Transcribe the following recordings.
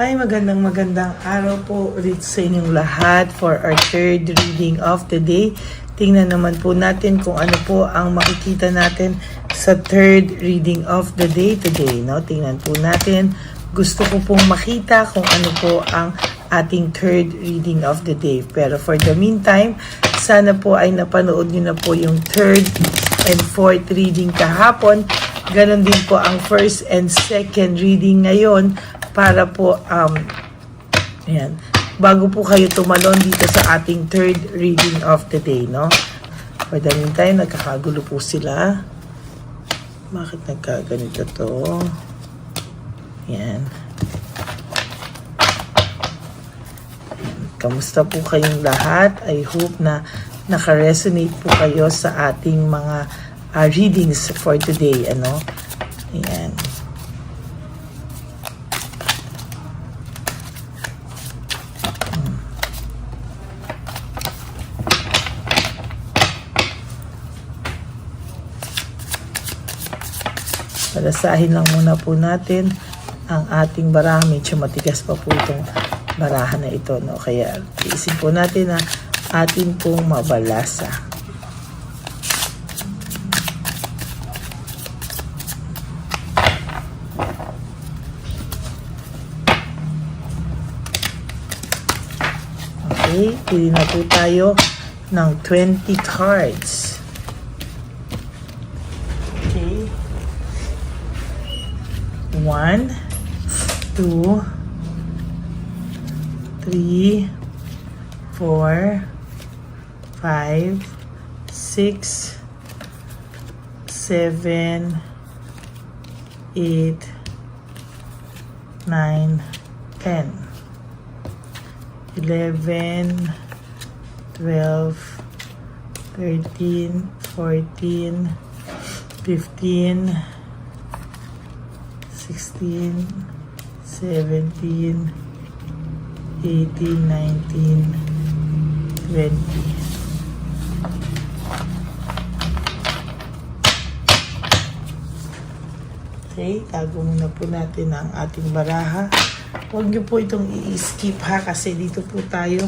Hi, magandang araw po ulit sa inyong lahat for our third reading of the day. Tingnan naman po natin kung ano po ang makikita natin sa third reading of the day today. No? Tingnan po natin. Gusto ko pong makita kung ano po ang ating third reading of the day. Pero for the meantime, sana po ay napanood nyo na po yung third and fourth reading kahapon. Ganon din po ang first and second reading ngayon para po ayan, bago po kayo tumalon dito sa ating third reading of the day, no? For the meantime, nagkakagulo po sila. Bakit nagkaganito to? Ayan. Kamusta po kayong lahat? I hope na naka-resonate po kayo sa ating mga readings for today, ano? Ayan. Palasahin lang muna po natin ang ating baraha. Medyo matigas pa po itong baraha na ito, no? Kaya iisip po natin na atin pong mabalasa. Okay, pili na po tayo ng 20 cards. Okay. 1, 2, 3, 4, 5, 6, 7, 8, 9, 10, 11, 12, 13, 14, 15, 16, 17, 18, 19, 20. Okay, tago muna po natin ang ating baraha. Huwag niyo po itong i-skip ha, kasi dito po tayo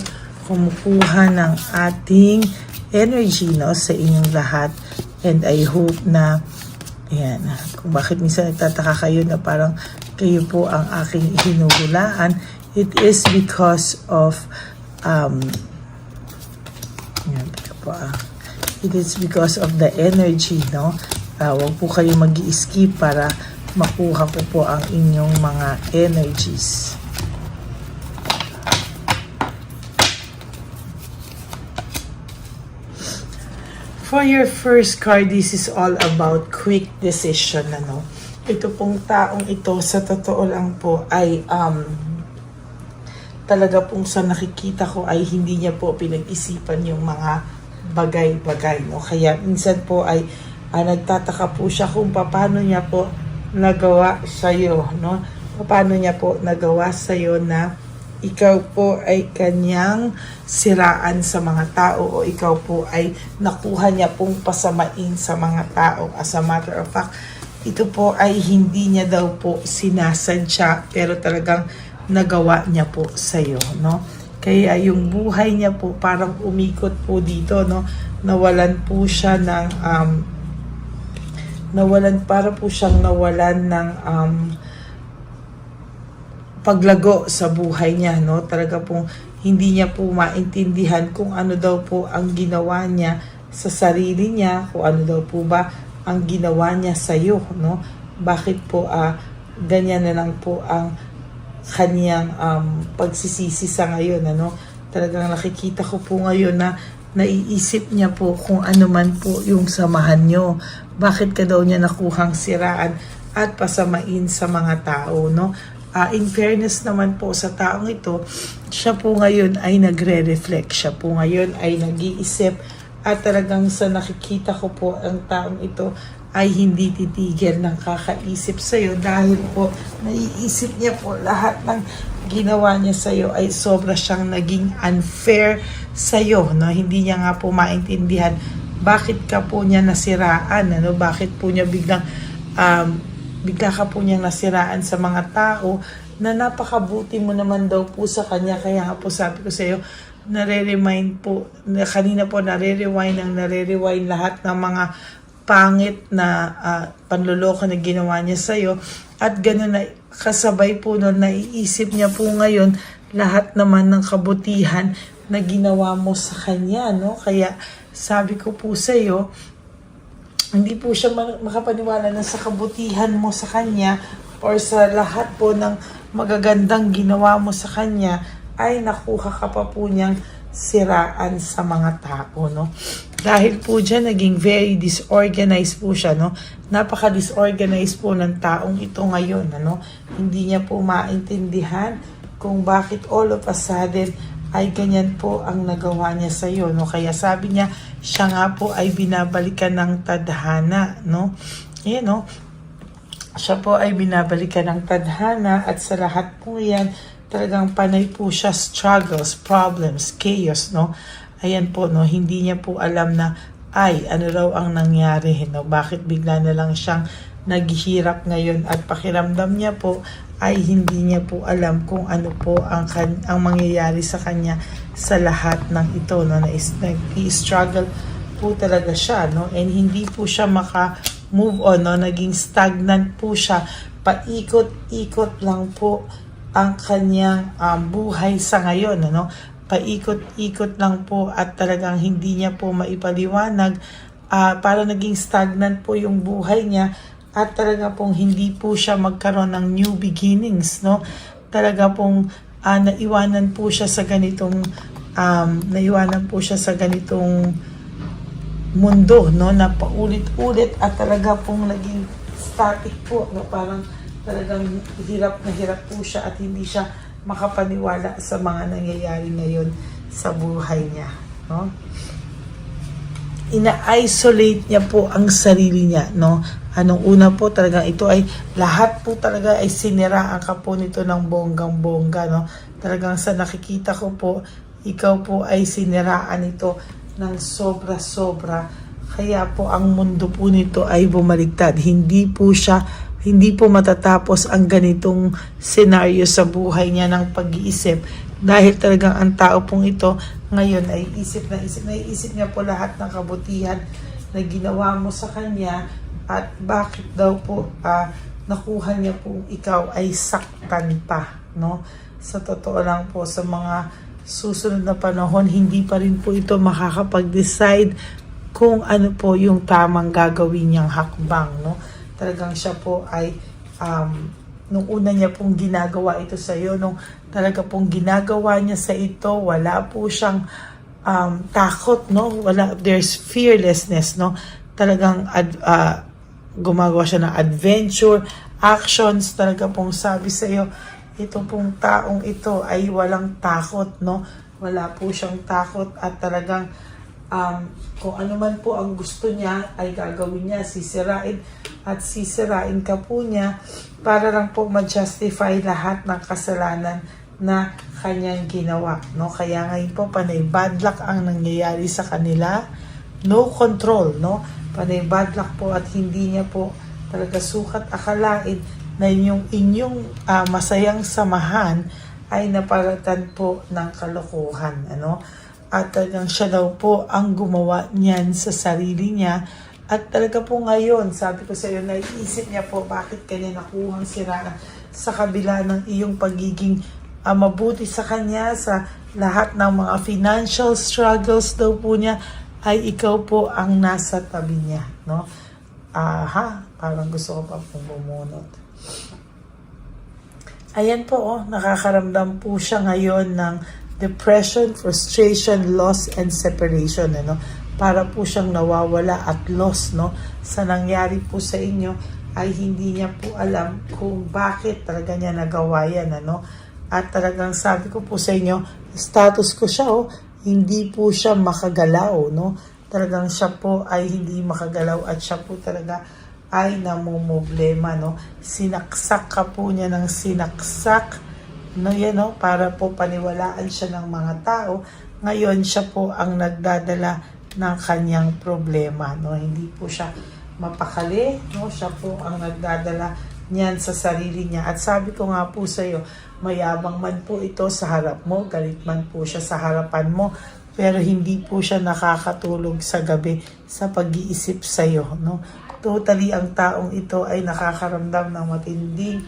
kumukuha ng ating energy, no, sa inyong lahat. And I hope na ayan, kung bakit minsan nagtataka kayo na parang kayo po ang aking hinuhulaan, it is because of it is because of the energy, no? Huwag po kayo mag-i-skip para makuha ko po ang inyong mga energies. For your first card, this is all about quick decision, ano. Ito pong taong ito, sa totoo lang po, ay talaga pong sa nakikita ko ay hindi niya po pinag-isipan yung mga bagay-bagay, no. Kaya minsan po ay nagtataka po siya kung paano niya po nagawa sa'yo, no. Paano niya po nagawa sa'yo na ikaw po ay kanyang siraan sa mga tao o ikaw po ay nakuha niya pong pasamain sa mga tao. As a matter of fact, ito po ay hindi niya daw po sinasadya pero talagang nagawa niya po sa'yo, no? Kaya yung buhay niya po parang umikot po dito, no? Nawalan po siya ng nawalan ng paglago sa buhay niya, no? Talaga pong hindi niya po maintindihan kung ano daw po ang ginawa niya sa sarili niya, kung ano daw po ba ang ginawa niya sa iyo, no? Bakit po ganyan na lang po ang kaniyang pagsisisi sa ngayon, ano? Talagang nakikita ko po ngayon na naiisip niya po kung ano man po yung samahan niyo. Bakit ka daw niya nakuhang siraan at pasamain sa mga tao, no? In fairness naman po sa taong ito, siya po ngayon ay nagre-reflect. Siya po ngayon ay nag-iisip at talagang sa nakikita ko po ang taong ito ay hindi titigil ng kakaisip sa'yo dahil po naiisip niya po lahat ng ginawa niya sa'yo ay sobra siyang naging unfair sa'yo. No? Hindi niya nga po maintindihan bakit ka po niya nasiraan, ano? Bakit po niya bigla ka po niyang nasiraan sa mga tao na napakabuti mo naman daw po sa kanya. Kaya nga po sabi ko sa iyo, nare-remind po, kanina po nare-rewind lahat ng mga pangit na panloloko na ginawa niya sa iyo. At gano'n na kasabay po nun, naiisip niya po ngayon lahat naman ng kabutihan na ginawa mo sa kanya, no? Kaya sabi ko po sa iyo, hindi po siya makapaniwala na sa kabutihan mo sa kanya or sa lahat po ng magagandang ginawa mo sa kanya ay nakuha ka pa po niyang siraan sa mga tao, no? Dahil po dyan, naging very disorganized po siya, no? Napaka-disorganized po ng taong ito ngayon, ano? Hindi niya po maintindihan kung bakit all of a sudden ay ganyan po ang nagawa niya sa iyo, no? Kaya sabi niya, siya nga po ay binabalikan ng tadhana, no? Ayan, no? Siya po ay binabalikan ng tadhana at sa lahat po yan, talagang panay po siya struggles, problems, chaos, no? Ayan po, no? Hindi niya po alam na, ay, ano raw ang nangyari, no? Bakit bigla na lang siyang naghihirap ngayon at pakiramdam niya po ay hindi niya po alam kung ano po ang mangyayari sa kanya sa lahat ng ito, no? Nag-struggle po talaga siya, no? And hindi po siya maka-move on, no? Naging stagnant po siya. Paikot-ikot lang po ang kanyang buhay sa ngayon, ano? Paikot-ikot lang po at talagang hindi niya po maipaliwanag. Para naging stagnant po yung buhay niya at talaga pong hindi po siya magkaroon ng new beginnings, no? Talaga pong naiwanan po siya sa ganitong mundo, no? Na paulit-ulit at talaga pong naging static po, no? Parang talagang hirap na hirap po siya at hindi siya makapaniwala sa mga nangyayari ngayon sa buhay niya, no? Ina-isolate niya po ang sarili niya, no? Anong una po talaga ito ay lahat po talaga ay siniraan ka po nito ng bonggang-bongga, no? Talagang sa nakikita ko po, ikaw po ay siniraan ito ng sobra-sobra. Kaya po ang mundo po nito ay bumaligtad. Hindi po matatapos ang ganitong senaryo sa buhay niya ng pag-iisip dahil talagang ang tao pong ito ngayon ay naiisip niya po lahat ng kabutihan na ginawa mo sa kanya at bakit daw po nakuha niya po ikaw ay saktan pa, no? Sa totoo lang po, sa mga susunod na panahon, hindi pa rin po ito makakapag-decide kung ano po yung tamang gagawin niyang hakbang, no? Talagang siya po ay nung una niya pong ginagawa ito sa iyo, nung talaga pong ginagawa niya sa ito, wala po siyang takot, no? There's fearlessness, no? Talagang gumagawa siya ng adventure, actions, talaga pong sabi sa iyo, ito pong taong ito ay walang takot, no? Wala po siyang takot at talagang kung ano man po ang gusto niya ay gagawin niya, sisirain ka po niya para lang po ma-justify lahat ng kasalanan na kanyang ginawa, no? Kaya ngayon po panay bad luck ang nangyayari sa kanila, no control, no? Panay bad luck po at hindi niya po talaga sukat akalain na inyong masayang samahan ay naparatan po ng kalokohan, ano? At talagang siya daw po ang gumawa niyan sa sarili niya. At talaga po ngayon, sabi ko sa iyo, naiisip niya po bakit kanya nakuhang siraan sa kabila ng iyong pagiging mabuti sa kanya, sa lahat ng mga financial struggles daw po niya, ay ikaw po ang nasa tabi niya, no? Parang gusto ko pa pong bumunot. Ayan po, nakakaramdam po siya ngayon ng depression, frustration, loss, and separation, ano? Para po siyang nawawala at lost, no? Sa nangyari po sa inyo ay hindi niya po alam kung bakit talaga niya nagawa yan, ano? At talagang sabi ko po sa inyo, status ko siya, hindi po siya makagalaw, no? Talagang siya po ay hindi makagalaw at siya po talaga ay namumblema, no? Sinaksak ka po niya ng sinaksak, no? Yan, no? Para po paniwalaan siya ng mga tao. Ngayon siya po ang nagdadala ng kanyang problema, no? Hindi po siya mapakali, no? Siya po ang nagdadala niyan sa sarili niya. At sabi ko nga po sa iyo, mayabang man po ito sa harap mo, galit man po siya sa harapan mo, pero hindi po siya nakakatulog sa gabi sa pag-iisip sa iyo, no? Totally ang taong ito ay nakakaramdam ng matinding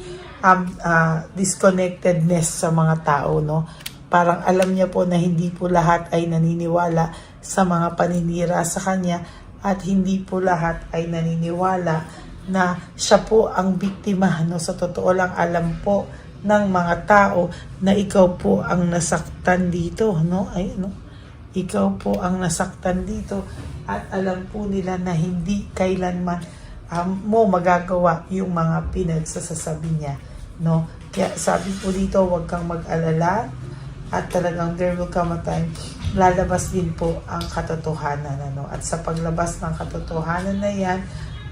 disconnectedness sa mga tao, no? Parang alam niya po na hindi po lahat ay naniniwala sa mga paninira sa kanya at hindi po lahat ay naniniwala na siya po ang biktima, no? Sa totoo lang, alam po ng mga tao na ikaw po ang nasaktan dito, no? Ay, no? Ikaw po ang nasaktan dito at alam po nila na hindi kailanman mo magagawa yung mga pinagsasasabi niya, no? Kaya sabi po dito, huwag kang mag-alala at talagang there will come a time lalabas din po ang katotohanan, ano? At sa paglabas ng katotohanan na yan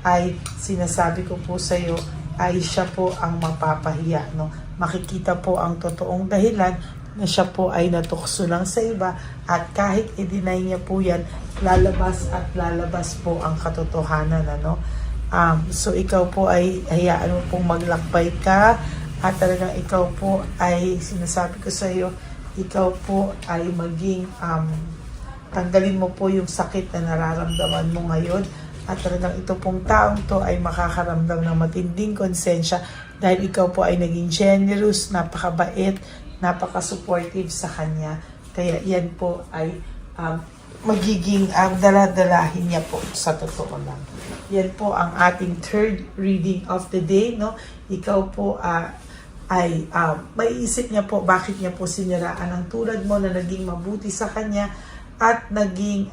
ay sinasabi ko po sa iyo ay siya po ang mapapahiya, no? Makikita po ang totoong dahilan na siya po ay natukso lang sa iba at kahit i-deny niya po yan, lalabas at lalabas po ang katotohanan, ano? So ikaw po ay hayaan mo pong maglakbay ka at talagang ikaw po ay sinasabi ko sa iyo, ikaw po ay maging tanggalin mo po yung sakit na nararamdaman mo ngayon. At talagang ito pong taong to ay makakaramdam ng matinding konsensya dahil ikaw po ay naging generous, napakabait, napaka-supportive sa kanya. Kaya yan po ay magiging daladalahin niya po sa totoo lang. Yan po ang ating third reading of the day, no? Ikaw po ay maiisip niya po bakit niya po siniraan ang tulad mo na naging mabuti sa kanya at naging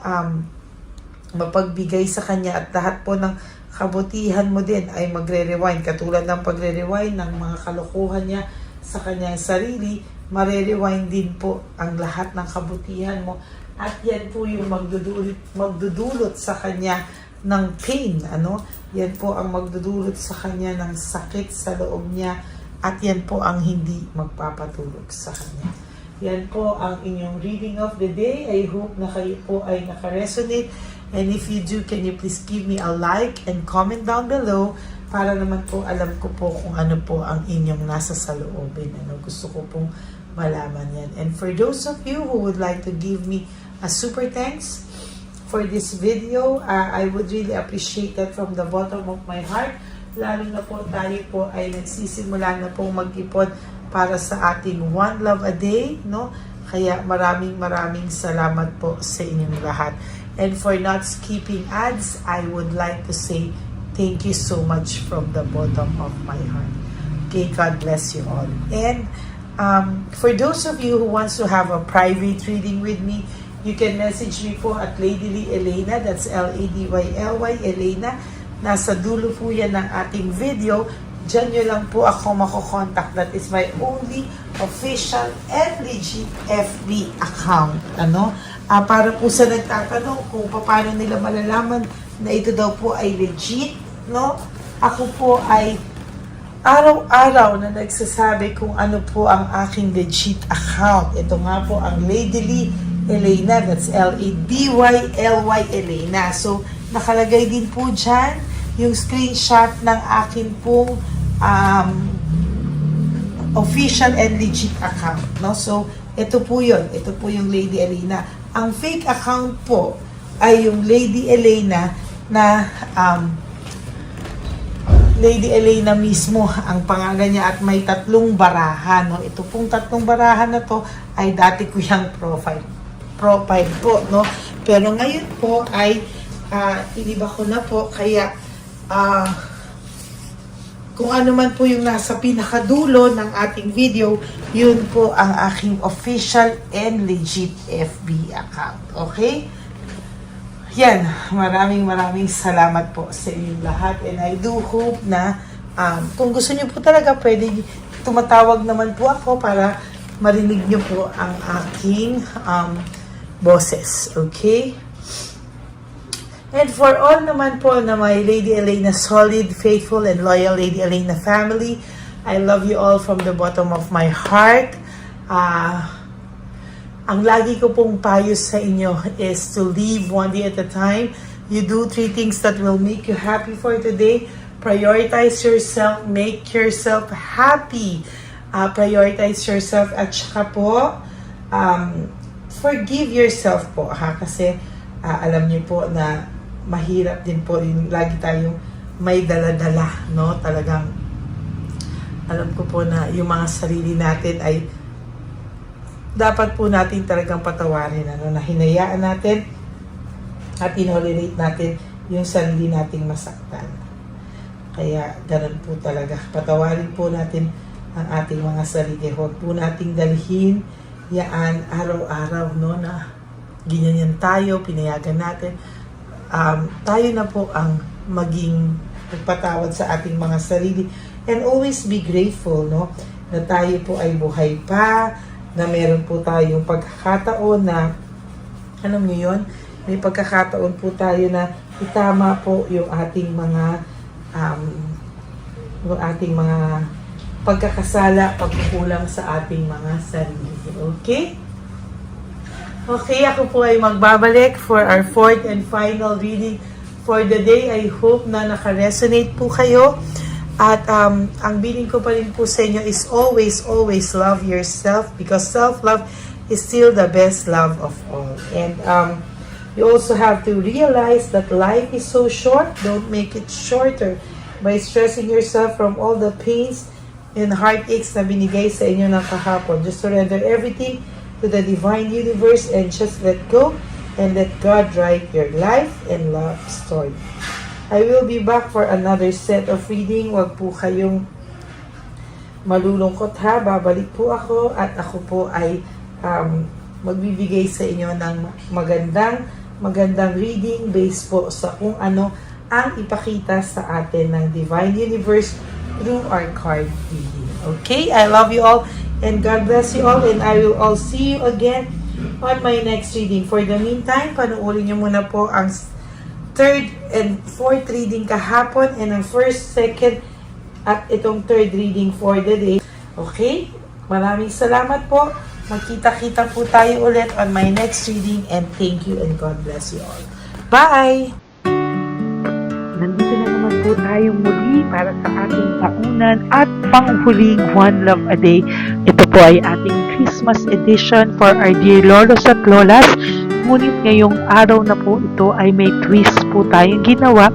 mapagbigay sa kanya at lahat po ng kabutihan mo din ay magre-rewind katulad ng pagre-rewind ng mga kalokohan niya sa kanyang sarili, mare-rewind din po ang lahat ng kabutihan mo at yan po yung magdudulot sa kanya ng pain, ano? Yan po ang magdudulot sa kanya ng sakit sa loob niya at yan po ang hindi magpapatulog sa kanya. Yan po ang inyong reading of the day. I hope na kayo po ay naka-resonate. And if you do, can you please give me a like and comment down below para naman po alam ko po kung ano po ang inyong nasa saloobin. Ano, gusto ko pong malaman yan. And for those of you who would like to give me a super thanks for this video, I would really appreciate that from the bottom of my heart. Lalo na po tayo po ay nagsisimula na pong mag-ipon para sa ating One Love a Day, no? Kaya maraming salamat po sa inyong lahat. And for not skipping ads, I would like to say thank you so much from the bottom of my heart. Okay, God bless you all. And for those of you who wants to have a private reading with me, you can message me po at Ladyly Elena, that's Ladyly Elena. Nasa dulo po yan ng ating video. Diyan nyo lang po ako makokontak. That is my only official and legit FB account. Ano? Para po sa nagtatanong kung paano nila malalaman na ito daw po ay legit, no? Ako po ay araw-araw na nagsasabi kung ano po ang aking legit account. Ito nga po ang Ladyly Elena. That's Ladyly Elena. So, nakalagay din po dyan yung screenshot ng akin pong official and legit account, no? So, ito po yun. Ito po yung Lady Elena. Ang fake account po ay yung Lady Elena na Lady Elena mismo ang pangalan niya at may 3 barahan, no? Ito pong 3 barahan na to ay dati ko yung profile po, no? Pero ngayon po ay iniba ko na po kaya kung ano man po yung nasa pinakadulo ng ating video, yun po ang aking official and legit FB account. Okay? Yan. Maraming salamat po sa inyong lahat. And I do hope na kung gusto niyo po talaga, pwede tumatawag naman po ako para marinig niyo po ang aking boses. Okay? And for all naman po na my Lady Elena solid, faithful, and loyal Lady Elena family, I love you all from the bottom of my heart. Ang lagi ko pong payo sa inyo is to live one day at a time. You do 3 things that will make you happy for today. Prioritize yourself, make yourself happy. Prioritize yourself at saka po, forgive yourself po ha, kasi alam niyo po na mahirap din po yung lagi tayong may dala-dala, no? Talagang alam ko po na yung mga sarili natin ay dapat po natin talagang patawarin, ano, na hinayaan natin at inolerate natin yung sarili nating masaktan. Kaya ganun po talaga. Patawarin po natin ang ating mga sarili. Huwag po nating dalhin yaan araw-araw, no, na ganyan tayo, pinayagan natin. Tayo na po ang maging magpatawad sa ating mga sarili. And always be grateful, no, na tayo po ay buhay pa, na meron po tayong pagkakataon na, alam niyo yun, may pagkakataon po tayo na itama po yung ating mga pagkakasala, pagkukulang sa ating mga sarili. Okay? Okay, ako po ay magbabalik for our fourth and final reading for the day. I hope na naka-resonate po kayo. At ang bilin ko pa rin po sa inyo is always, always love yourself, because self-love is still the best love of all. And you also have to realize that life is so short. Don't make it shorter by stressing yourself from all the pains and heartaches na binigay sa inyo ng kahapon. Just surrender everything to the divine universe and just let go and let God write your life and love story. I will be back for another set of reading. Huwag po kayong malulungkot ha. Babalik po ako at ako po ay magbibigay sa inyo ng magandang reading based po sa kung ano ang ipakita sa atin ng Divine Universe through our card reading. Okay? I love you all and God bless you all, and I will all see you again on my next reading. For the meantime, panoorin nyo muna po ang third and fourth reading kahapon and ang first, second at itong third reading for the day. Okay? Maraming salamat po. Magkita-kita po tayo ulit on my next reading, and thank you and God bless you all. Bye! Nandito na naman po tayong muli para sa ating taunan at panghuling One Love a Day. Ito po ay ating Christmas edition for our dear lolos at lolas. Ngunit ngayong araw na po ito ay may twist po tayong ginawa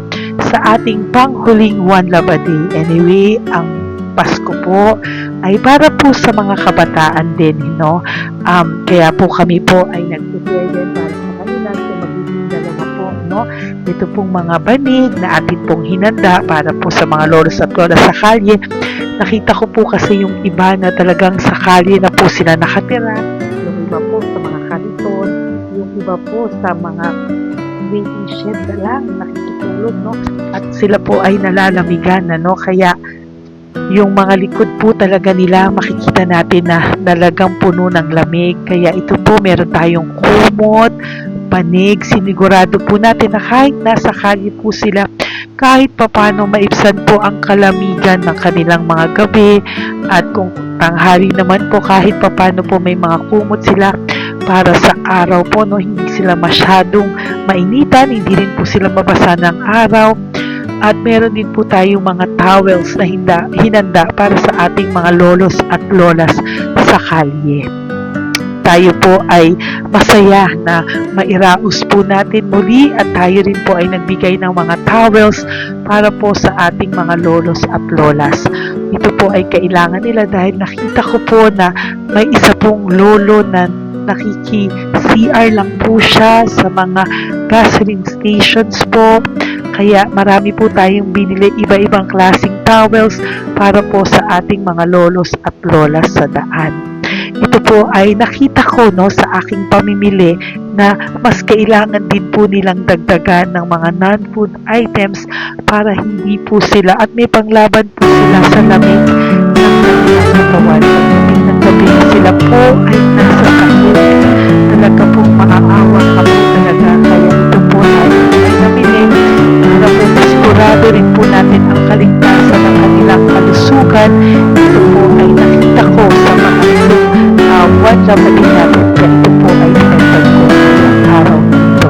sa ating panghuling One Love a Day. Anyway, ang Pasko po ay para po sa mga kabataan din, no? Kaya po kami po ay nag-prepare din para sa kanila, so magiging dalawa po, no? Ito pong mga banig na atin pong hinanda para po sa mga lolos at lolas sa kalye. Nakita ko po kasi yung iba na talagang sa kalye na po sila nakatira, yung iba po sa mga kariton, yung iba po sa mga waiting shed na lang nakikitulog, no? At sila po ay nalalamigan na, no? Kaya yung mga likod po talaga nila makikita natin na talagang puno ng lamig. Kaya ito po, meron tayong kumot, panig. Sinigurado po natin na kahit nasa kalye po sila, kahit papano maibsan po ang kalamigan ng kanilang mga gabi. At kung tanghali naman po, kahit papano po may mga kumot sila para sa araw po, no? Hindi sila masyadong mainitan, hindi rin po sila mabasa ng araw. At meron din po tayong mga towels na hinanda para sa ating mga lolos at lolas sa kalye. Tayo po ay masaya na mairaos po natin muli at tayo rin po ay nagbigay ng mga towels para po sa ating mga lolos at lolas. Ito po ay kailangan nila dahil nakita ko po na may isa pong lolo na nakiki-CR lang po siya sa mga gasoline stations po. Kaya marami po tayong binili iba-ibang klaseng towels para po sa ating mga lolos at lolas sa daan. Ito po ay nakita ko, no, sa aking pamimili na mas kailangan din po nilang dagdagan ng mga non-food items para hindi po sila at may panglaban po sila sa lamig ng kanilang katawan. Pagdating ng gabi sila po ay nasa sakit. Talaga pong maaawa ka po talaga. Kaya ito po ay nabili para po sigurado rin po natin ang kaligtasan ng kanilang kalusugan. Ito po ay nakita ko sa mga One Love a Day natin. Kaya ito po ay pinagpag ko ng araw nito.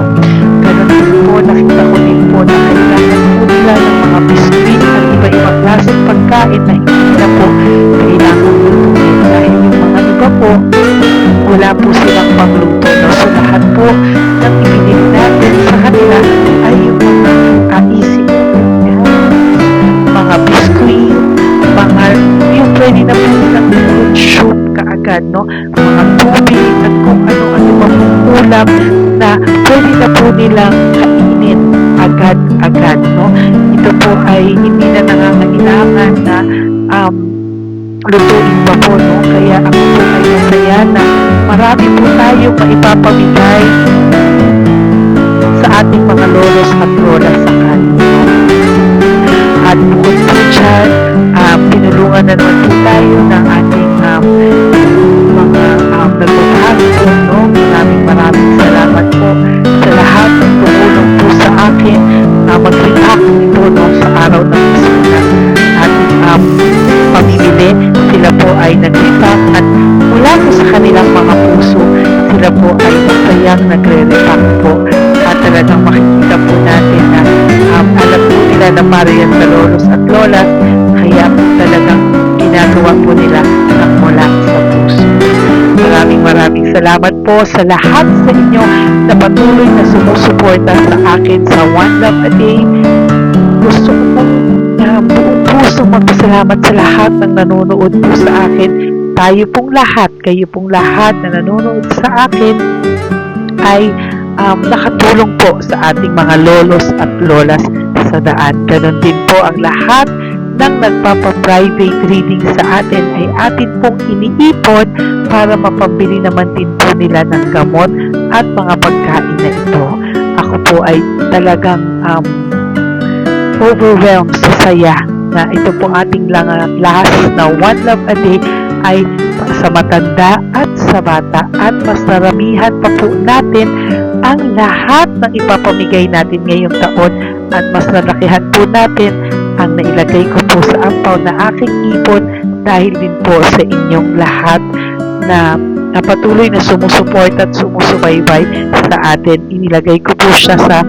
Ganun din po, nakita ko din po na kailangan po nila ng mga biskuit at po, wala po silang pangluto. No? So lahat po ng ibinili natin sa kanila ay yung mga easy mga biskuit, mga yung pwede na po nilang fruit soup kaagad, no? Mga tubig at kung ano-ano pa pong ulam na pwede na po nilang kainin agad-agad, no? Ito po ay hindi na nangangailangan na lutuin pa po, no? Kaya ako po ay masaya na marami po tayo maipapamigay sa ating mga lolos at lolas sakali, no? At bukod po dyan, tinulungan na naman po tayo ng ating mga nagpapahapon, no? Maraming salamat po sa lahat ng tumulong po sa akin mag-react ito, no? Sa araw ng mismo na ating pamimili. Sila po ay nag-react at mula po sa kanilang mga puso, sila po ay masayang nagre-react po. At talagang makikita po natin na alam po nila na marian sa lolos at lolas, kaya po talagang ginagawa po nila ng mula sa puso. Maraming salamat po sa lahat sa inyo na patuloy na sumusuporta sa akin sa One Love a Day. Gusto ko pong buong puso magpasalamat sa lahat ng nanonood po sa akin. Tayo pong lahat, kayo pong lahat na nanonood sa akin ay nakatulong po sa ating mga lolos at lolas sa daan. Ganon din po ang lahat ng nagpapa-private reading sa atin ay atin pong iniipon para mapambili naman din po nila ng gamot at mga pagkain na ito. Ako po ay talagang overwhelmed sa saya na ito po ating last na One Love a Day ay sa matanda at sa bata at mas naramihan pa po natin ang lahat ng ipapamigay natin ngayong taon at mas nalakihan po natin ang nailagay ko po sa ampaw na aking ipon dahil din po sa inyong lahat na patuloy na sumusuporta at sumusubaybay sa atin. Inilagay ko po siya sa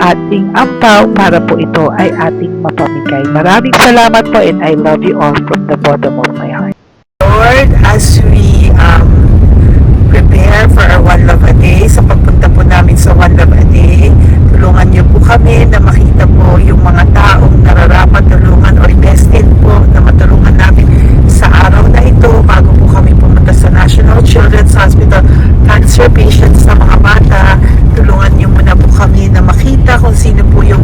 ating ampaw para po ito ay ating mapamigay. Maraming salamat po and I love you all from the bottom of my heart. Lord, as we prepare for our One Love a Day, sa pagpunta po namin sa One Love a Day, tulungan niyo po kami na makita po yung mga taong nararapat tulungan or destined po na matulungan namin sa araw na ito bago po kami pumunta sa National Children's Hospital cancer patients na mga bata. Tulungan niyo muna po kami na makita kung sino po yung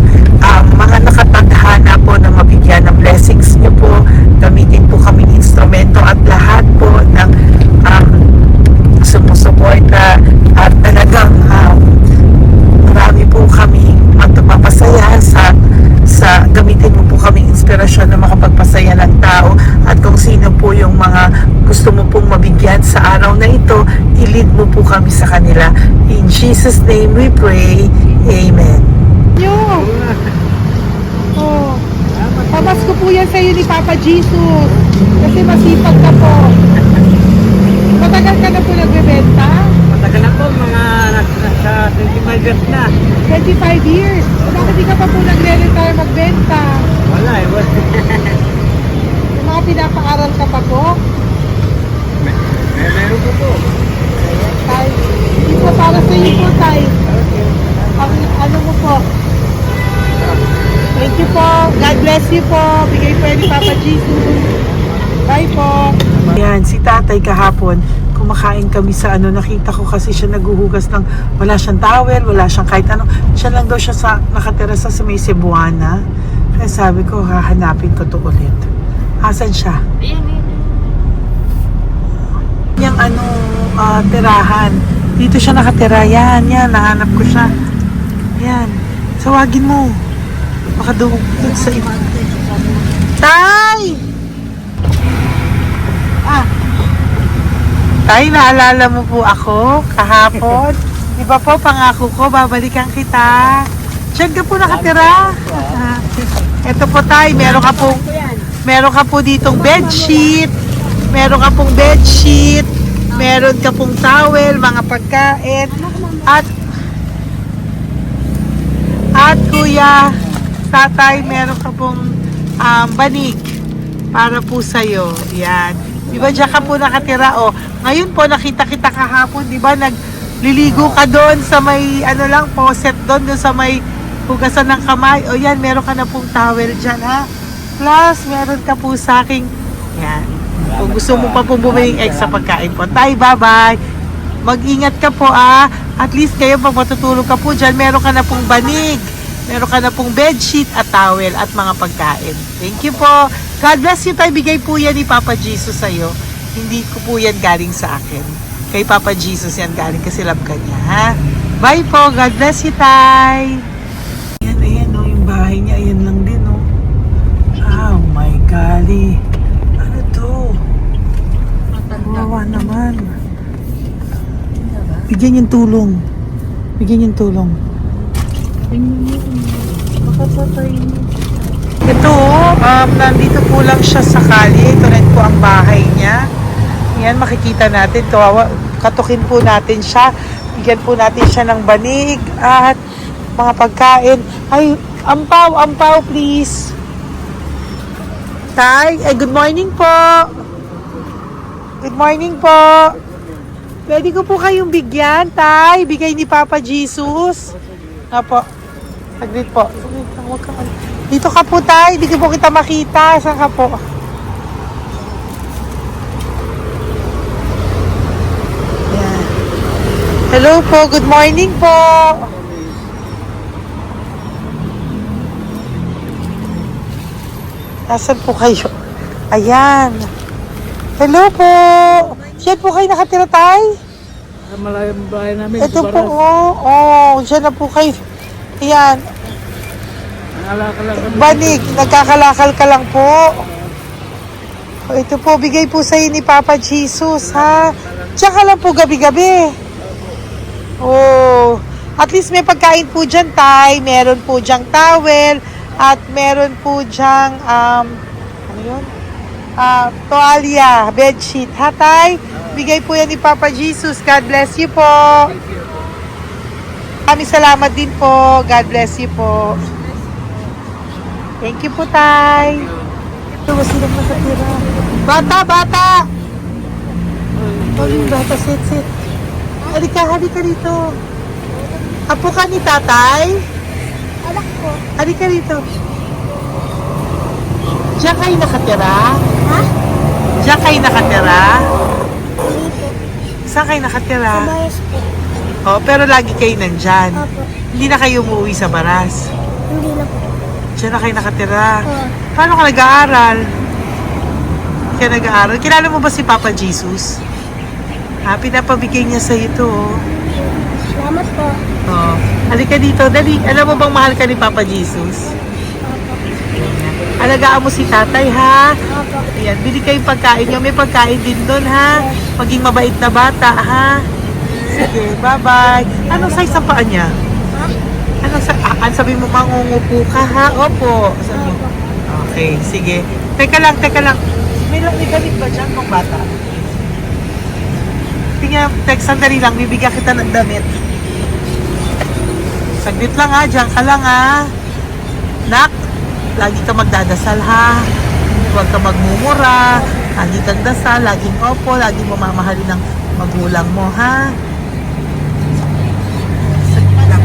mga nakatadhana po na mabigyan ng blessings niyo po. Gamitin po kami instrumento at lahat po ng sumusuporta at talagang marami po kami magpapasaya sa gamitin mo po kaming inspirasyon na makapagpasaya ng tao at kung sino po yung mga gusto mo pong mabigyan sa araw na ito, i-lead mo po kami sa kanila. In Jesus' name we pray. Amen. Oh, pamasko po yan sa'yo ni Papa Jesus. Kasi masipag ka po. Matagal ka na po nagbebenta? Matagal na po, mga nasa 25 years na. 25 years. Bakit di ka pa po nagre-retire magbenta? Wala eh, wala. Yung mga pinapaaral ka pa po? Meron po po. Tay, hindi po para sa iyo po, Tay. Ang ano mo po? Thank you po. God bless you po. Bigay po yan ni Papa Jesus. Bye po. Yan, si tatay kahapon, kumakain kami sa nakita ko kasi siya naguhugas ng, wala siyang towel, wala siyang kahit ano. Siya lang daw siya nakatira sa may Cebuana. Kaya sabi ko, hahanapin ko to ulit. Asan siya? Yung tirahan. Dito siya nakatira. Yan, nahanap ko siya. Yan. Tawagin mo. Baka doon sa iba. Tay! Tay, naalala mo po ako kahapon? Di ba po, pangako ko, babalikan kita. Diyan ka po nakatira. Ito po, Tay, meron ka po ditong bedsheet. Meron ka pong bedsheet. Meron ka pong towel, mga pagkain. At kuya, tatay, meron ka pong banig para po sa'yo. Yan. Di ba diyan ka po nakatira? O, ngayon po nakita kita kahapon, di ba? Nagliligo ka doon sa may, ano lang, faucet doon sa may hugasan ng kamay. O yan, meron ka na pong towel dyan, ha? Plus, meron ka po sa aking, yan. Kung gusto mo pa pong bumili extra pagkain po. Tay, bye-bye. Mag-ingat ka po, ah. At least kayo, pag matutulog ka po dyan, meron ka na pong banig. Meron ka na pong bedsheet at towel at mga pagkain. Thank you po. God bless you, Tay. Bigay po yan ni Papa Jesus sa'yo. Hindi ko po yan galing sa akin. Kay Papa Jesus yan galing kasi love ka niya, ha? Bye po. God bless you, Tay. Ayan, oh, yung bahay niya. Ayan lang din, oh. Oh my golly. Ano to? Wawa naman. Bigyan yung tulong. Bigyan yung tulong. Ito, nandito po lang siya sa kalye. Ito rin po ang bahay niya. Yan, makikita natin. Kawawa, katukin po natin siya. Bigyan po natin siya ng banig at mga pagkain. Ay, ampaw, please. Tay, good morning po. Good morning po. Pwede ko po kayong bigyan, Tay. Bigay ni Papa Jesus. Apo. Saglit po. Saglit lang, huwag kang... Dito ka po, Tay. Hindi ko po kita makita. Saan ka po? Yan. Hello po. Good morning po. Nasaan po kayo? Ayan. Hello po. Diyan po kayo nakatira, Tay? Malayang bahay namin. Ito po, oh. Diyan na po kayo. Ayan. Banig, nagkakalakal ka lang po. O, ito po, bigay po sa'yo ni Papa Jesus, ha? Tsaka lang po gabi-gabi. Oh, at least may pagkain po dyan, Tay. Meron po dyang towel. At meron po dyang, ano yun? Toalya, bedsheet, ha, Tay? Bigay po yan ni Papa Jesus. God bless you po. Maraming salamat din po. God bless you po. Thank you po, Tay. Ito, silang nakatira. Bata! Oh, yung bata, sit. Halika rito. Apo ka ni Tatay? Anak ko. Halika rito. Diyan kayo nakatira? Ha? Diyan kayo nakatira? Hindi po. Saan kayo nakatira? Mayos po. Oh, pero lagi kayo nandyan. Opo. Hindi na kayo umuwi sa Baras. Hindi na po. Diyan na kayo nakatira. Oo. Paano ka nag-aaral? Kaya nag-aaral. Kilala mo ba si Papa Jesus? Ha, pinapabigay niya sa ito. Salamat po. Oh. Halika dito, dali. Alam mo bang mahal ka ni Papa Jesus? Alagaan mo si Tatay, ha? Opo. Ayan, bili kayong pagkain niyo. May pagkain din doon, ha? Maging mabait na bata, ha? Sige, bye-bye. Anong size ang paa niya? Sabi mo, mangungupo ka, ha? Opo. Sabi mo. Okay, sige. Teka lang. May gamit ba dyan kung bata? Tingnan, sandali lang. Bibigyan kita ng damit. Saglit lang, ha? Diyan ka lang, ha? Nak, lagi ka magdadasal, ha? Huwag ka magmumura. Lagi kang dasal. Laging opo. Laging mamamahalin ng magulang mo, ha? Saglit lang.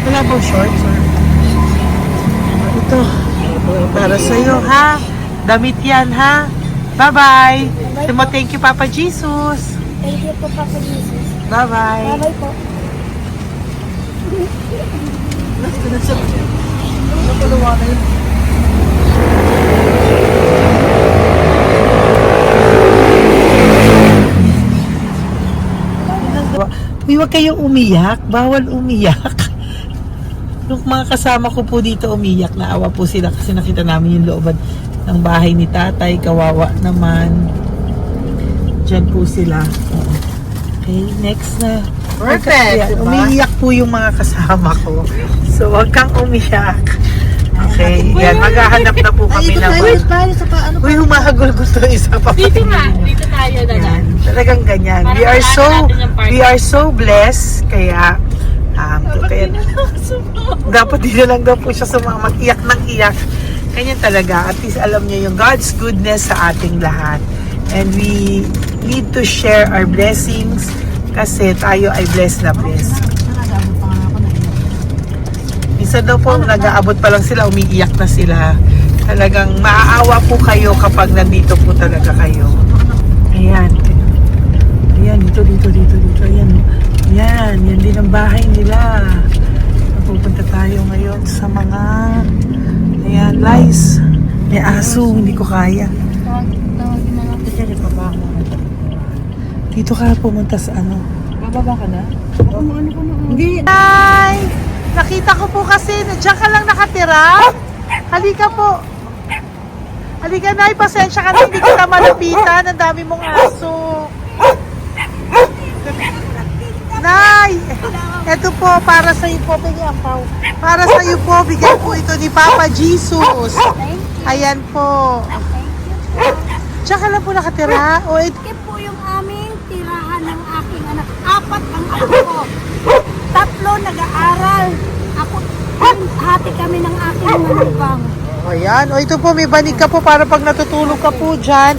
Wala bang shorts? Ito. Para sa'yo, ha? Damit yan, ha? Bye-bye. Thank you, Papa Jesus. Thank you po, Papa Jesus. Bye-bye. Bye-bye po. Uy, huwag kayong umiyak. Bawal umiyak. Nung mga kasama ko po dito umiyak, naawa po sila kasi nakita namin yung looban ng bahay ni Tatay. Kawawa naman. Diyan po sila. Okay, next na. Perfect, diba? Umiiyak po yung mga kasama ko. So, huwag kang umiyak. Okay, yan. Maghahanap na po kami naman. Uy, humahagol ko to isa pa. Dito tayo na lang. Talagang ganyan. Para We are so blessed. Kaya, dapat dito lang daw po siya sumama. Iyak ng iyak. Kanya talaga. At least alam niyo yung God's goodness sa ating lahat. And we need to share our blessings kasi tayo ay blessed na blessed. Minsan daw po, nag-aabot pa lang sila, umiiyak na sila. Talagang maaawa po kayo kapag nandito po talaga kayo. Ayan. Ayan, dito. Ayan. Yan din ang bahay nila. Pupunta tayo ngayon sa mga ayan, lice. May aso, hindi ko kaya. Dito ka pumunta sa ano? Bababa ka na? Hindi. Hi! Nakita ko po kasi, diyan ka lang nakatira. Halika po. Halika na, pasensya ka na, hindi kita malapitan. Ang dami mong aso. Nay! Ito po, para sa iyo po, Pau. Para sa iyo po, bigay po ito ni Papa Jesus. Ayan po. Diyan ka lang po nakatira. O, Ito po yung aming tirahan ng aking anak. 4 ang anak ko. 3 nag-aaral. Ako, hati kami ng aking manugang. ayan. O, ito po, may banig ka po para pag natutulog ka po dyan.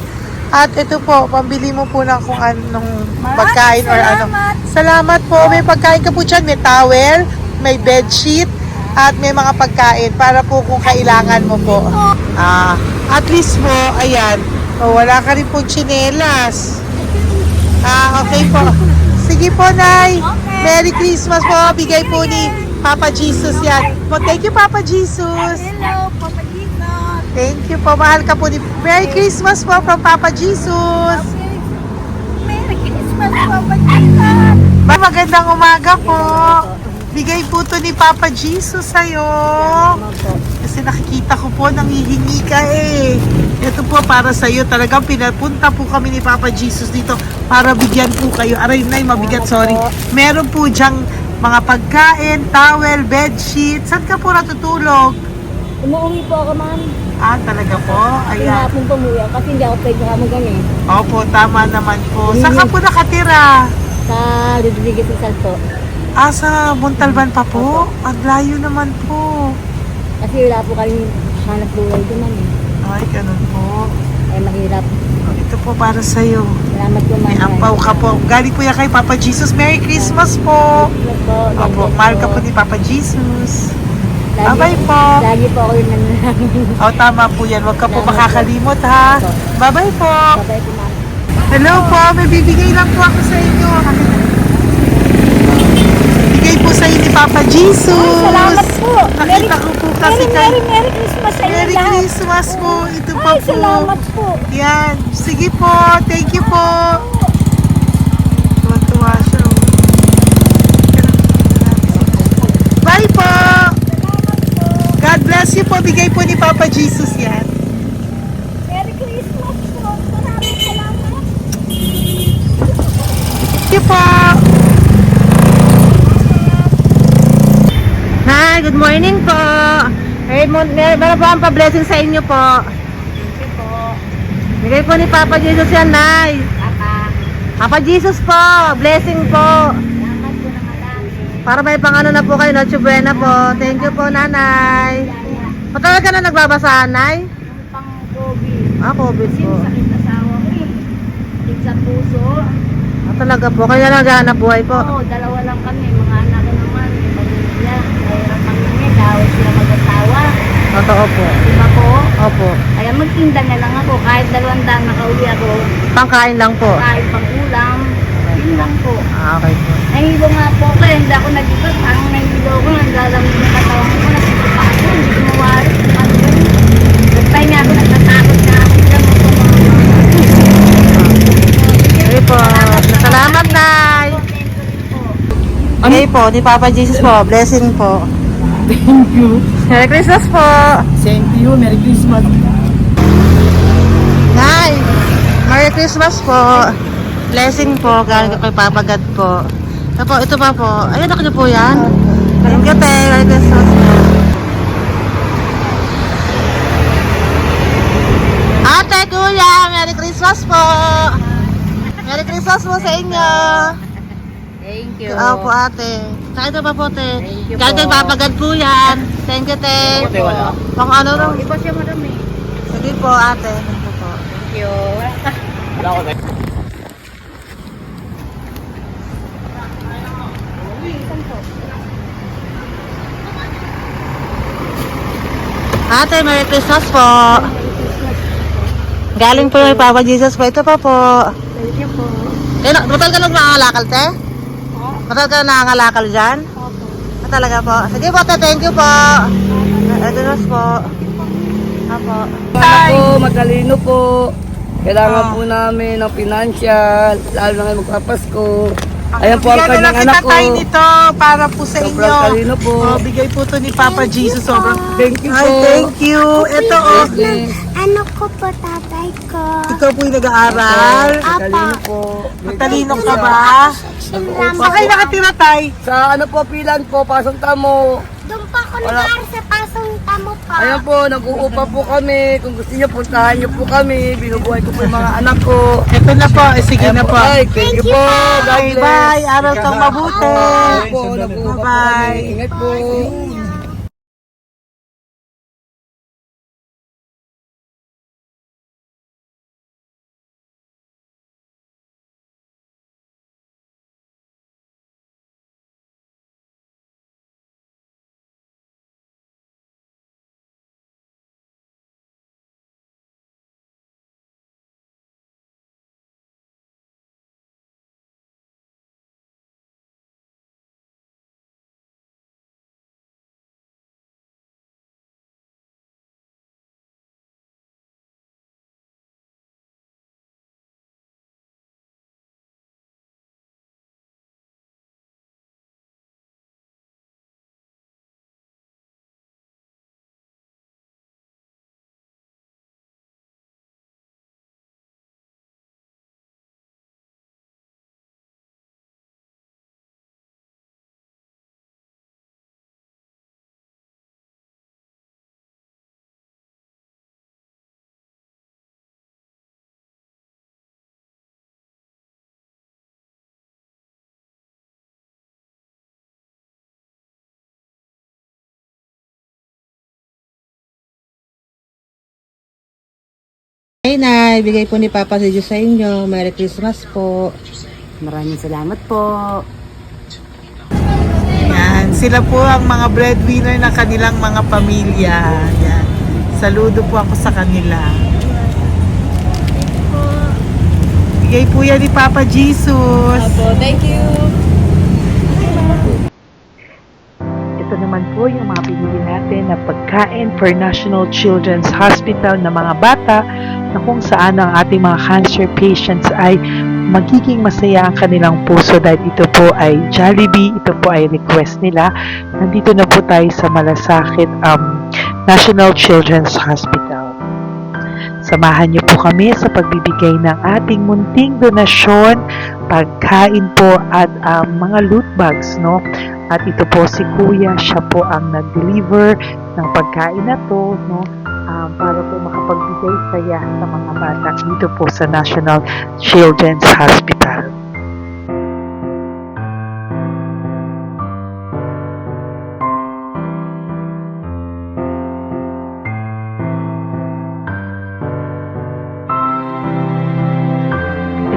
At ito po, pambili mo po ng kung anong pagkain or ano. Salamat po. May pagkain ka po dyan. May towel, may bedsheet, at may mga pagkain para po kung kailangan mo po. At least po, ayan. O, wala ka rin po tsinelas. Okay po. Sige po, Nay. Merry Christmas po. Bigay po ni Papa Jesus yan. Thank you, Papa Jesus. Hello, Papa Jesus. Thank you po. Mahal ka po ni... Merry Christmas po from Papa Jesus. Merry Christmas, Papa Jesus. Magandang umaga po. Bigay po to ni Papa Jesus sa'yo. Kasi nakikita ko po, nanghihingi ka eh. Ito po para sa'yo. Talagang pinapunta po kami ni Papa Jesus dito para bigyan po kayo. Aray, Nay, mabigat, sorry. Meron po dyang mga pagkain, towel, bedsheet. Saan ka po natutulog? Umuwi po ako, ma'am. Talaga po? Ayan. Pinapong pumuya kasi hindi ako pwede kamagan eh. Opo, tama naman po. Saan ka po nakatira? Sa Rodriguez Rizal po. Sa Montalban pa po? Ang layo naman po. Kasi wala po kami hanap buhay doon, ma'am. Ay, ganun po. Mahirap. Ito po para sa'yo. Salamat po, ma'am. May ampaw ka po. Galing po yan kay Papa Jesus. Merry Christmas po. Opo, mahal ka po ni Papa Jesus. Bye-bye po. Lagi po ako yung nananangin. Tama po yan. Huwag ka po makakalimot, ha? Bye-bye po. Bye-bye po, ma'am. Hello po. May bibigay lang po ako sa inyo. Bigay po sa inyo ni Papa Jesus. Salamat po. Nakita ko po kasi kayo. Merry Christmas sa inyo Merry lahat. Christmas po. Ito pa Ay, po. salamat po. Yan. Sige po. Thank you po. Tuwa-tuwa siya. Bye po. God bless you po. Bigay po ni Papa Jesus yan. Merry Christmas po. Maraming salamat. Thank you po. Hi, good morning po. Meron po ang pa-blessing sa inyo po. Thank you po. Bigay po ni Papa Jesus yan, Nay. Papa Jesus po, blessing po. Salamat po ng marami. Para may pangano na po kayo, Noche Buena po. Thank you po, Nanay. Matagal ka na nagbabasa, Nay? Pang-COVID. COVID Kasi po. sakit asawa ko eh. Sakit sa puso. Talaga po, kaya naghahanap buhay po. Oo, 2 lang kami. Mga anak ko naman. Pamilya. Mahirap kami ngayon. Dahil sila mag-asawa. Totoo po. Diba po? Opo. Kaya magtinda na lang ako. Kahit 200 nakauwi ako. Pangkain lang po. Kahit pang ulam. Yun lang po. Okay po. Nahilo nga po ako. Hindi ako nag-ibat. Ang nahilo ko. Naglalamig na katawan ko. Nagsipa ako. Hindi ko mawari. Ano yun? Nagpay nga ako. Nagtatakot na ako. Diyan ako Okay po. Salamat, Nay. Okay po, ni Papa Jesus po. Blessing po. Thank you. Merry Christmas po. Same to you. Merry Christmas. Nay, Merry Christmas po. Blessing po, galing kay Papa God po. Ito pa po. Ayun, ako na po yan. Thank you, te. Merry Christmas po. Ate, kuya, Merry Christmas po. Merry Christmas po sa inyo. Thank you. Opo, ate. Saka ito pa po, te. Thank you Kahit po. nagpapagad po yan. Thank you, te. Ate, wala. Pang ano lang. Iba siya madami. Sige po, ate. Thank you po. Thank you. Wala ko tayo. Ate, Merry Christmas po. Galing po may Papa Jesus po. Ito pa po. Thank you po. Matagal ka nang nangangalakal, te? Matagal ka nang nangangalakal dyan? Talaga po. Sige po, te. Thank you po. Ito po. Apo. Anak po, matalino po. Kailangan po namin ng financial, lalo na ngayon magpapasko. Ayan po ang Bigyan na kanyang lang anak kita ko. tayo nito para po sa Sobrang inyo. talino po. Oh, bigay po to ni Papa Jesus. Sobrang Thank you Ay, po. thank you. Ito oh. Blessing. Ano ko po tatay ko? Ikaw po yung nag-aaral. Matalino po. Matalino ka ba? Saan kayo nakatira, tay? Sa ano po, pilan po, pasong tamo. Doon pa ako nag-aaral sa pasong tamo pa. Ayan po, nag-uupa po kami. Kung gusto niyo, puntahan niyo po kami. Binubuhay ko po yung mga anak ko. Ito na po. Sige na po. Ay, thank you po. God Bye, bless. bye. Aral kang mabuti. Ayan po, nag-uupa po Bye-bye. kami. Ingat po. Ay, Nay. Bigay po ni Papa Jesus sa inyo. Merry Christmas po. Maraming salamat po. Yan. Sila po ang mga breadwinner ng kanilang mga pamilya. Yan. Saludo po ako sa kanila. Bigay po yan ni Papa Jesus. Thank you. Ito naman po yung mga pinili natin na pagkain for National Children's Hospital na mga bata na kung saan ang ating mga cancer patients ay magiging masaya ang kanilang puso dahil ito po ay Jollibee, ito po ay request nila. Nandito na po tayo sa Malasakit National Children's Hospital. Samahan niyo po kami sa pagbibigay ng ating munting donasyon, pagkain po at mga loot bags, no? At ito po si Kuya, siya po ang nag-deliver ng pagkain na to, no? Para po makapagbigay saya sa mga bata dito po sa National Children's Hospital.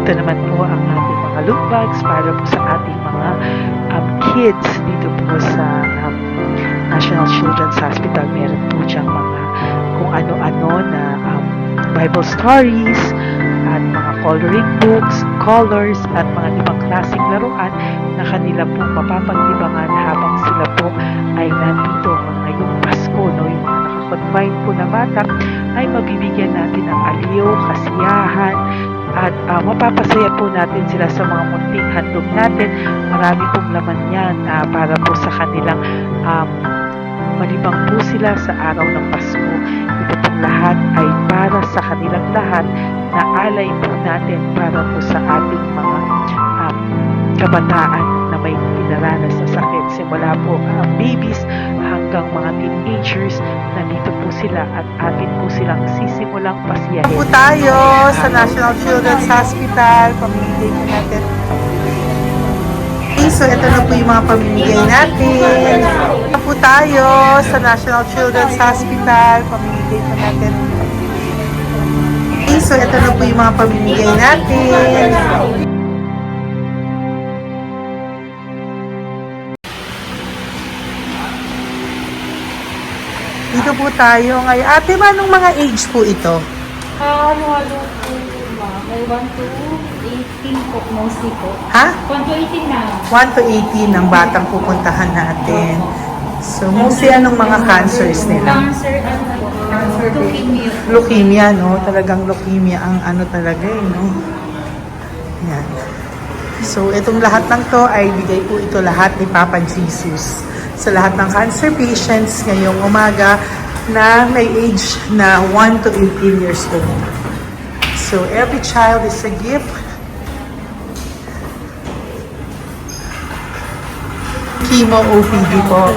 Ito naman po ang ating mga loot bags para po sa ating mga kids dito po sa National Children's Hospital. Meron po diyang mga kung ano-ano na Bible stories at mga coloring books, colors at mga ibang klaseng laruan na kanila po mapapagdibangan habang sila po ay nandito ngayong Pasko, no? Yung mga nakakonfine po na bata ay mabibigyan natin ng aliw, kasiyahan, at mapapasaya po natin sila sa mga munting handog natin. Marami pong laman yan para po sa kanilang malibang po sila sa araw ng Pasko. Ito pong lahat ay para sa kanilang lahat na alay po natin para po sa ating mga kabataan na may pinaranas na sakit. Simula po babies hanggang mga teenagers, nandito po sila at atin po silang sisimulang pasiyahin. Po tayo sa National Children's Hospital. Pamiligay po natin. so ito na po yung mga pamimigay natin. Ito po tayo sa National Children's Hospital. Pamimigay po natin. Okay, so ito na po yung mga pamimigay natin. Dito po tayo ngayon. Ate, manong mga age po ito? Halo-halo po, ma'am. May 1 to 18 po, mostly po. Ha? 1 to 18 na. 1 to 18 ang batang pupuntahan natin. So, mostly anong mga cancers nila? Cancer, ano po? Leukemia. Leukemia, no? Talagang leukemia ang ano talaga eh, no? Yan. So, itong lahat ng to ay bigay po ito lahat ni Papa Jesus sa lahat ng cancer patients ngayong umaga na may age na 1 to 18 years old. So, every child is a gift. Chemo OPD po.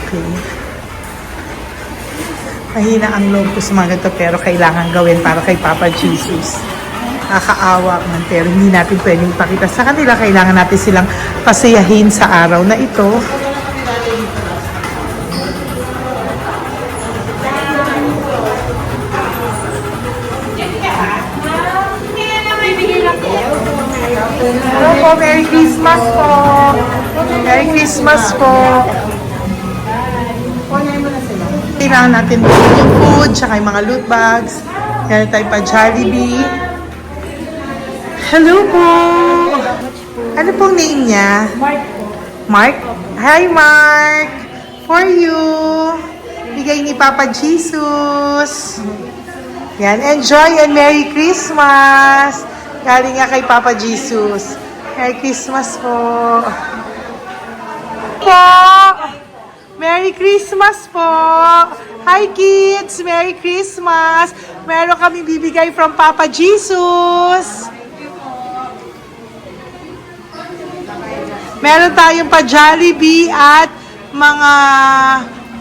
Okay. Mahina ang loob ko sa mga ganito pero kailangan gawin para kay Papa Jesus. Nakakaawa man pero hindi natin pwedeng pakita sa kanila. Kailangan natin silang pasayahin sa araw na ito. Hello po, Merry Christmas po. Merry Christmas po. Kailangan natin bilhin yung food, tsaka yung mga loot bags. Meron tayo pa Jollibee. Hello po. Ano pong name niya? Mark po. Mark? Hi, Mark. For you. Bigay ni Papa Jesus. Yan, enjoy and Merry Christmas. Galing nga kay Papa Jesus. Merry Christmas po. Merry Christmas po. Hi kids, Merry Christmas. Meron kami bibigay from Papa Jesus. Meron tayong pa Jollibee at mga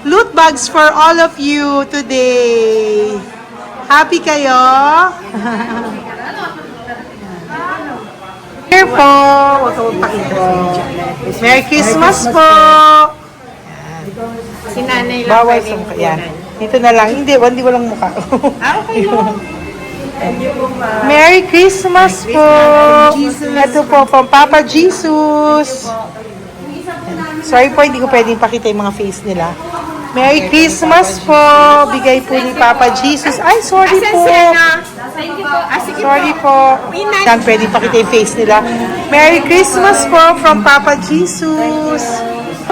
loot bags for all of you today. Happy kayo? Here po. Huwag ka magpakita sa video. Merry Christmas po. Si nanay lang Bawal sa mukha. Yan. Dito na lang. Hindi walang mukha. Okay po. Merry Christmas po. Ito po, from Papa Jesus. Sorry po, hindi ko pwedeng pakita yung mga face nila. Merry Christmas po. Bigay po ni Papa Jesus. Ay, sorry po. Sorry po. Yan, pwedeng pakita yung face nila. Merry Christmas po from Papa Jesus.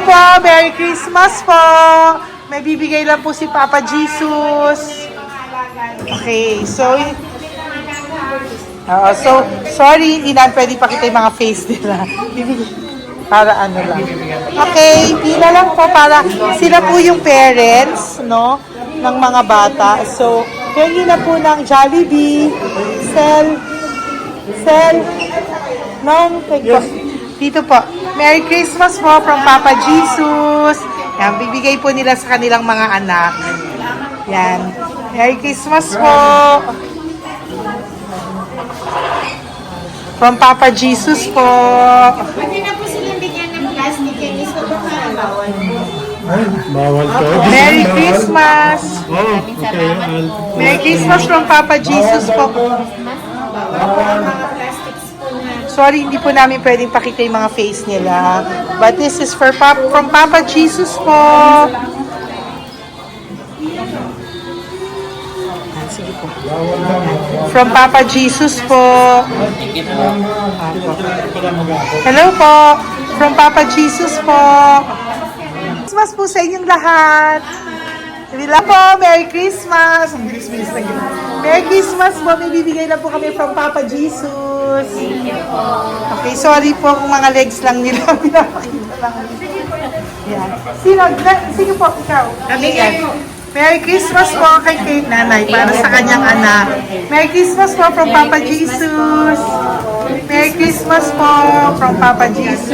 Po, Merry Christmas po. May bibigay lang po si Papa Jesus. Okay, so sorry, hindi na pwede pakita yung mga face nila. Para ano lang. Okay, pila lang po para sila po yung parents, no, ng mga bata. So, hingi na po ng Jollibee, dito po. Merry Christmas po from Papa Jesus. Yan, bibigay po nila sa kanilang mga anak. Yan. Merry Christmas po. From Papa Jesus po. Pwede na po silang bigyan ng plastic and iso po bawal po. Bawal to. Merry Christmas. Oh, okay. Merry Christmas from Papa Jesus po. Mga plastics po na. Sorry, hindi po namin pwedeng pakita yung mga face nila. But this is for from Papa Jesus po. Sige po. From Papa Jesus po. Hello po. From Papa Jesus po. Christmas po sa inyong lahat. Hello po. Merry Christmas. Merry Christmas po. May bibigay na po kami from Papa Jesus. Okay, sorry po kung mga legs lang nila. Pinapakita lang. Yan. Sino po? Ikaw. Nabigay po. Merry Christmas po kay Kate Nanay para sa kanyang anak. Merry Christmas po from Papa Jesus. Merry Christmas po from Papa Jesus.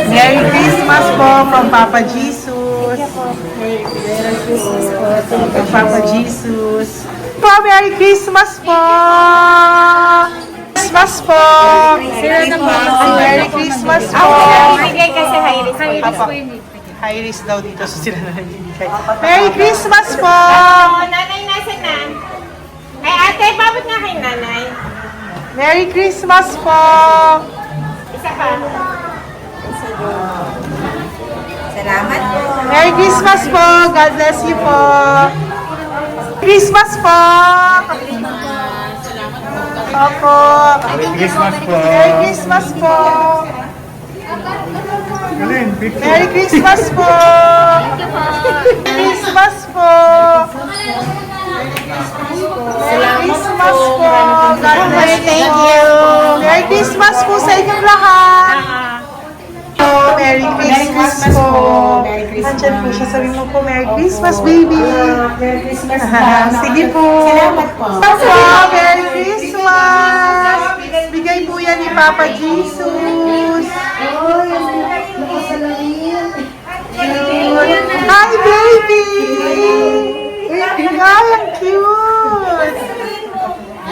Merry Christmas po from Papa Jesus. Merry Christmas po from Papa Jesus. Merry Christmas po. Christmas po. Merry Christmas po. Bigay kasi high-risk. High-risk Apa. po yun. High risk daw dito so sila na nagbibigay. Merry Christmas po! Nanay, nasa na? Ay, ate, babot nga kay nanay. Merry Christmas po! Isa pa. Salamat po. Merry Christmas po! God bless you po! Christmas po! Opo! Merry Christmas po. Merry Christmas po! Galing, picture. Merry Christmas po! Christmas po! Merry Christmas po! God bless you! Merry Christmas po sa inyong lahat! Merry Christmas po! Nandyan po siya. Sabi mo po, Merry Christmas, baby! Merry Christmas sige po! Salamat po! Merry Christmas! Bigay po yan ni Papa Jesus! Hi, baby! Ay, ang cute!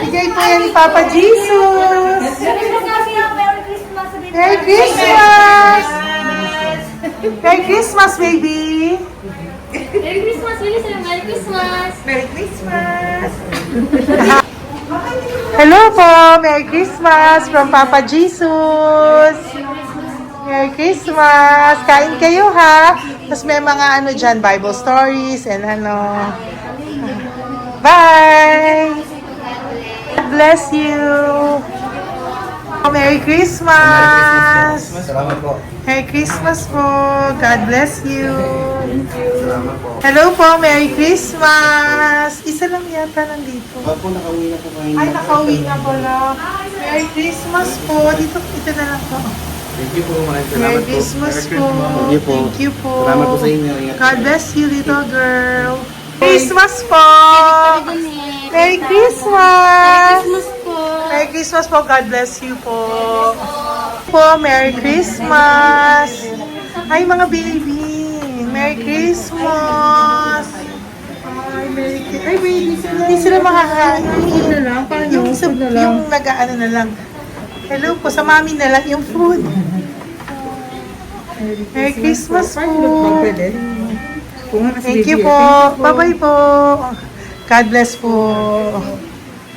Bigay po yan ni Papa Jesus! Merry Christmas! Merry Christmas, baby! Merry Christmas, Melissa. Merry Christmas. Merry Christmas! Hello po! Merry Christmas from Papa Jesus! Merry Christmas! Kain kayo ha! Tapos may mga ano dyan, Bible stories and ano. Bye! God bless you! Merry Christmas! Salamat po. Merry Christmas po! God bless you! Hello po! Merry Christmas! Isa lang yata nandito. Opo, nakauwi na po kayo. Ay, nakauwi na pala. Merry Christmas po! Dito na lang po. Thank you po. Maraming salamat Merry po. Christmas Merry po! Christmas. Thank you po. Thank you po! Salamat po sa inyo. Ingat God bless you, little girl! Christmas po! Merry Christmas! po. Merry Christmas po. God bless you po. Merry Christmas. Ay, mga baby. Merry Christmas. Ay, Ay, baby. Hindi sila makakain. Yung nag-ano na lang. Hello po. Sa mami na lang yung food. Merry Christmas po. Thank you po. Bye-bye po. God bless po.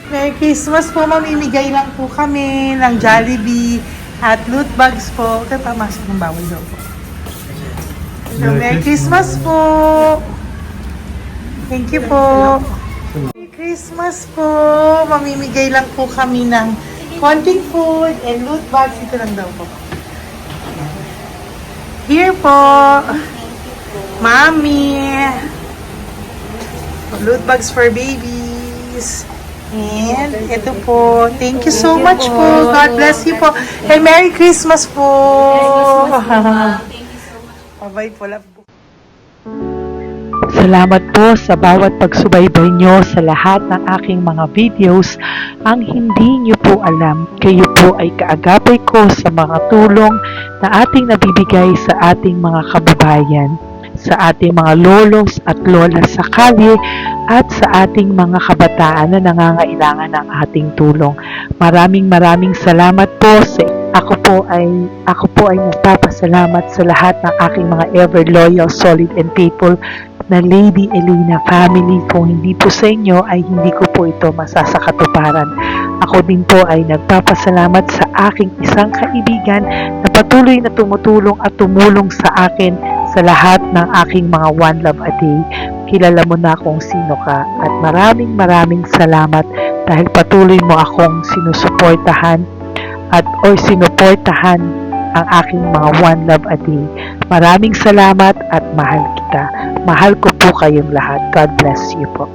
Merry Christmas po. Mamimigay lang po kami ng Jollibee at loot bags po. Kaya pamasok ng bawal daw po. So, Merry Christmas po. Thank you po. Merry Christmas po. Mamimigay lang po kami ng konting food and loot bags. Ito lang daw po. Here po. Mommy. Loot bags for babies. And ito po. Thank you so much po. God bless you po. And Merry Christmas po. Bye-bye po. Love po. Salamat po sa bawat pagsubaybay nyo sa lahat ng aking mga videos. Ang hindi nyo po alam, kayo po ay kaagapay ko sa mga tulong na ating nabibigay sa ating mga kababayan, sa ating mga lolos at lola sa kalye, at sa ating mga kabataan na nangangailangan ng ating tulong. Maraming salamat po sa ako po ay nagpapasalamat sa lahat ng aking mga ever loyal, solid and faithful na Lady Elena family. Kung hindi po sa inyo ay hindi ko po ito masasakatuparan. Ako din po ay nagpapasalamat sa aking isang kaibigan na patuloy na tumutulong at tumulong sa akin sa lahat ng aking mga One Love a Day. Kilala mo na kung sino ka at maraming salamat dahil patuloy mo akong sinusuportahan or sinuportahan ang aking mga One Love a Day. Maraming salamat at mahal kita. Mahal ko po kayong lahat. God bless you po.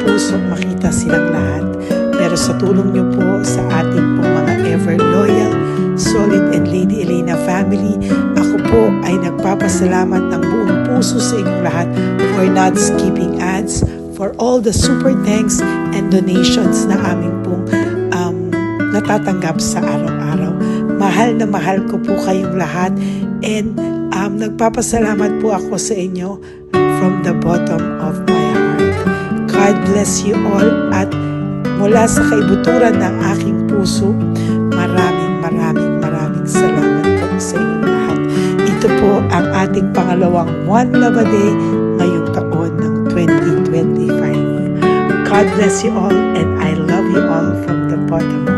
Pusong makita silang lahat. Pero sa tulong niyo po sa ating pong mga ever loyal, solid and Lady Elena family, ako po ay nagpapasalamat ng buong puso sa inyong lahat for not skipping ads, for all the super thanks and donations na aming pong natatanggap sa araw-araw. Mahal na mahal ko po kayong lahat and nagpapasalamat po ako sa inyo from the bottom of my heart. God bless you all at mula sa kaibuturan ng aking puso, maraming salamat po sa inyong lahat. Ito po ang ating pangalawang One Love a Day ngayong taon ng 2025. God bless you all and I love you all from the bottom of